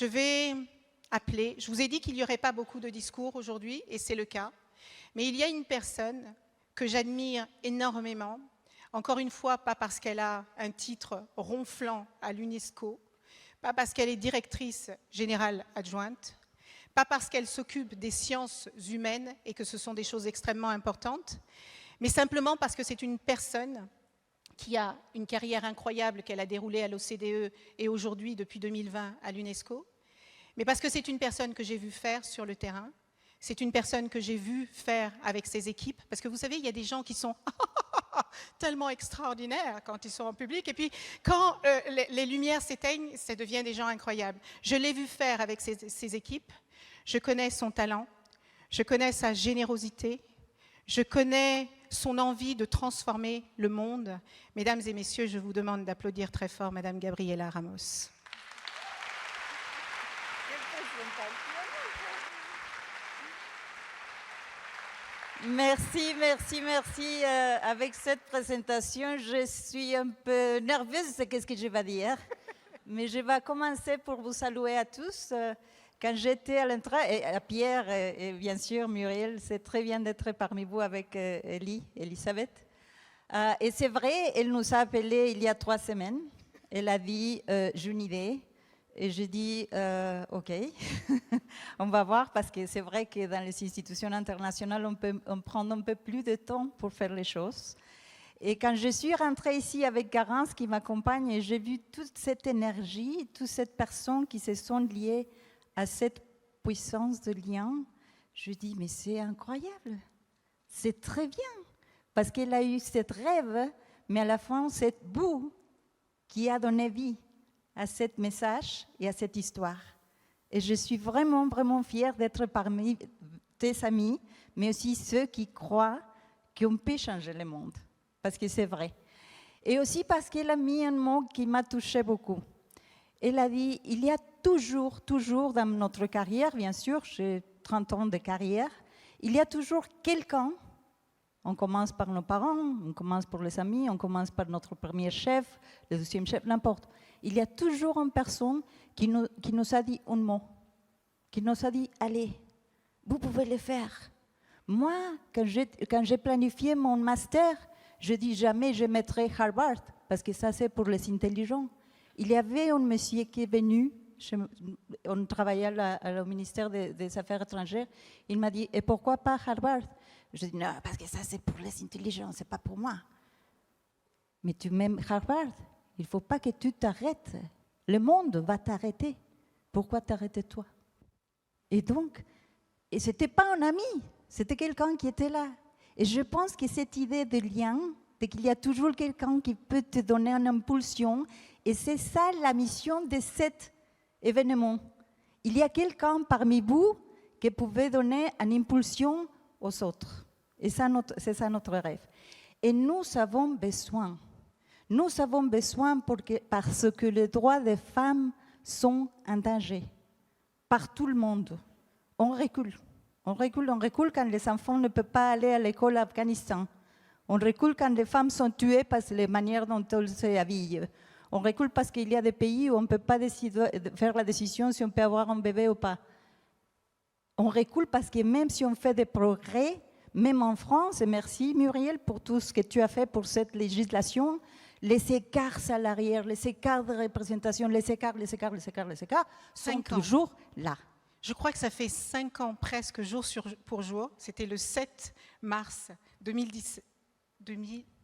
je vais appeler, je vous ai dit qu'il n'y aurait pas beaucoup de discours aujourd'hui, et c'est le cas, mais il y a une personne que j'admire énormément, encore une fois, pas parce qu'elle a un titre ronflant à l'UNESCO, pas parce qu'elle est directrice générale adjointe, pas parce qu'elle s'occupe des sciences humaines et que ce sont des choses extrêmement importantes, mais simplement parce que c'est une personne qui a une carrière incroyable qu'elle a déroulée à l'OCDE et aujourd'hui, depuis 2020, à l'UNESCO, mais parce que c'est une personne que j'ai vue faire sur le terrain, c'est une personne que j'ai vue faire avec ses équipes, parce que vous savez, il y a des gens qui sont tellement extraordinaires quand ils sont en public, et puis quand les lumières s'éteignent, ça devient des gens incroyables. Je l'ai vue faire avec ses équipes, je connais son talent, je connais sa générosité, je connais son envie de transformer le monde. Mesdames et messieurs, je vous demande d'applaudir très fort Madame Gabriela Ramos. Merci, merci, merci. Avec cette présentation, je suis un peu nerveuse de ce que je vais dire. Mais je vais commencer pour vous saluer à tous. Quand j'étais à l'entrée, et à Pierre et bien sûr Muriel, c'est très bien d'être parmi vous avec Elisabeth. Et c'est vrai, elle nous a appelés il y a 3 semaines. Elle a dit, j'ai une idée. Et j'ai dit, OK, on va voir, parce que c'est vrai que dans les institutions internationales, on prend un peu plus de temps pour faire les choses. Et quand je suis rentrée ici avec Garance qui m'accompagne, j'ai vu toute cette énergie, toutes ces personnes qui se sont liées à cette puissance de lien. Je dis, mais c'est incroyable, c'est très bien, parce qu'elle a eu cette rêve, mais à la fin, cette boue qui a donné vie à ce message et à cette histoire. Et je suis vraiment, vraiment fière d'être parmi tes amis, mais aussi ceux qui croient qu'on peut changer le monde, parce que c'est vrai. Et aussi parce qu'elle a mis un mot qui m'a touchée beaucoup. Elle a dit, il y a toujours dans notre carrière, bien sûr, j'ai 30 ans de carrière, il y a toujours quelqu'un, on commence par nos parents, on commence par les amis, on commence par notre premier chef, le deuxième chef, n'importe. Il y a toujours une personne qui nous a dit un mot, qui nous a dit, allez, vous pouvez le faire. Moi, quand j'ai planifié mon master, je dis jamais je mettrai Harvard, parce que ça c'est pour les intelligents. Il y avait un monsieur qui est venu, on travaillait au ministère des Affaires étrangères, il m'a dit, et pourquoi pas Harvard? Je dis, non, parce que ça c'est pour les intelligents, c'est pas pour moi. Mais tu m'aimes Harvard? Il ne faut pas que tu t'arrêtes. Le monde va t'arrêter. Pourquoi t'arrêter toi? Et donc, ce n'était pas un ami, c'était quelqu'un qui était là. Et je pense que cette idée de lien, de qu'il y a toujours quelqu'un qui peut te donner une impulsion, et c'est ça la mission de cet événement. Il y a quelqu'un parmi vous qui pouvait donner une impulsion aux autres. Et c'est ça notre rêve. Et nous avons besoin. Nous avons besoin parce que les droits des femmes sont en danger par tout le monde. On recule. On recule quand les enfants ne peuvent pas aller à l'école en Afghanistan. On recule quand les femmes sont tuées par les manières dont elles s'habillent. On recule parce qu'il y a des pays où on ne peut pas faire la décision si on peut avoir un bébé ou pas. On recule parce que même si on fait des progrès, même en France, et merci Muriel pour tout ce que tu as fait pour cette législation, les écarts salariés, les écarts de représentation, les écarts sont toujours là. Je crois que ça fait 5 ans presque jour pour jour. C'était le 7 mars 2010,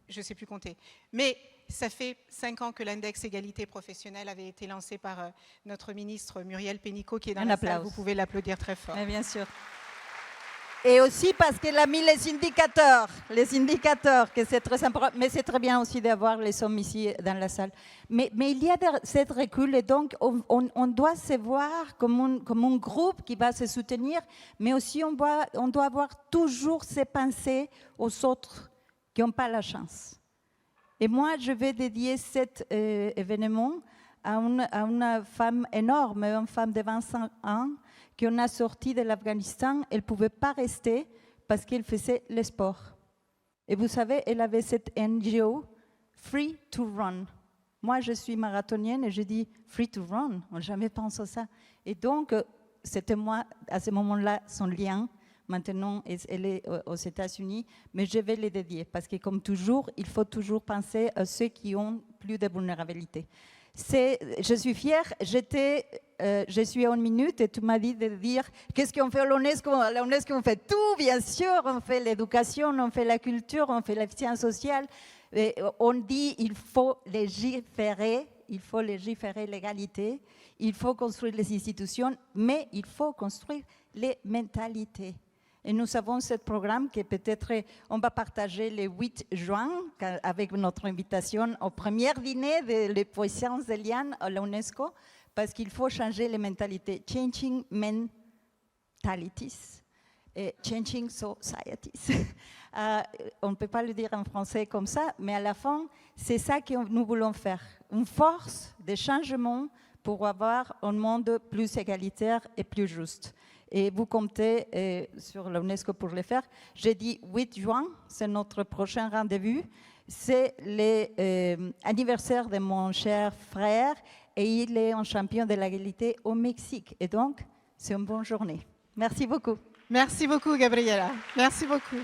je ne sais plus compter. Mais ça fait 5 ans que l'index égalité professionnelle avait été lancé par notre ministre Muriel Pénicaud qui est dans la salle. Vous pouvez l'applaudir très fort. Mais bien sûr. Et aussi parce qu'elle a mis les indicateurs, que c'est très important, mais c'est très bien aussi d'avoir les hommes ici dans la salle. Mais il y a cette recul et donc on doit se voir comme un groupe qui va se soutenir, mais aussi on doit avoir toujours ces pensées aux autres qui n'ont pas la chance. Et moi, je vais dédier cet événement à une femme énorme, une femme de 25 ans, qu'on a sorti de l'Afghanistan. Elle ne pouvait pas rester parce qu'elle faisait le sport. Et vous savez, elle avait cette NGO, Free to Run. Moi, je suis marathonienne et je dis free to run. On n'a jamais pensé à ça. Et donc, c'était moi, à ce moment-là, son lien. Maintenant, elle est aux États-Unis, mais je vais les dédier parce que, comme toujours, il faut toujours penser à ceux qui ont plus de vulnérabilité. Je suis fière, je suis en minute et tu m'as dit de dire qu'est-ce qu'on fait à l'UNESCO. À l'UNESCO, on fait tout, bien sûr, on fait l'éducation, on fait la culture, on fait la science sociale. Et on dit qu'il faut légiférer l'égalité, il faut construire les institutions, mais il faut construire les mentalités. Et nous avons ce programme que peut-être on va partager le 8 juin avec notre invitation au premier dîner de la puissance de Liane à l'UNESCO, parce qu'il faut changer les mentalités. Changing mentalities et changing societies. On ne peut pas le dire en français comme ça, mais à la fin, c'est ça que nous voulons faire. Une force de changement pour avoir un monde plus égalitaire et plus juste. Et vous comptez sur l'UNESCO pour le faire. J'ai dit 8 juin, c'est notre prochain rendez-vous. C'est l'anniversaire de mon cher frère et il est un champion de l'égalité au Mexique. Et donc, c'est une bonne journée. Merci beaucoup. Merci beaucoup, Gabriela. Merci beaucoup.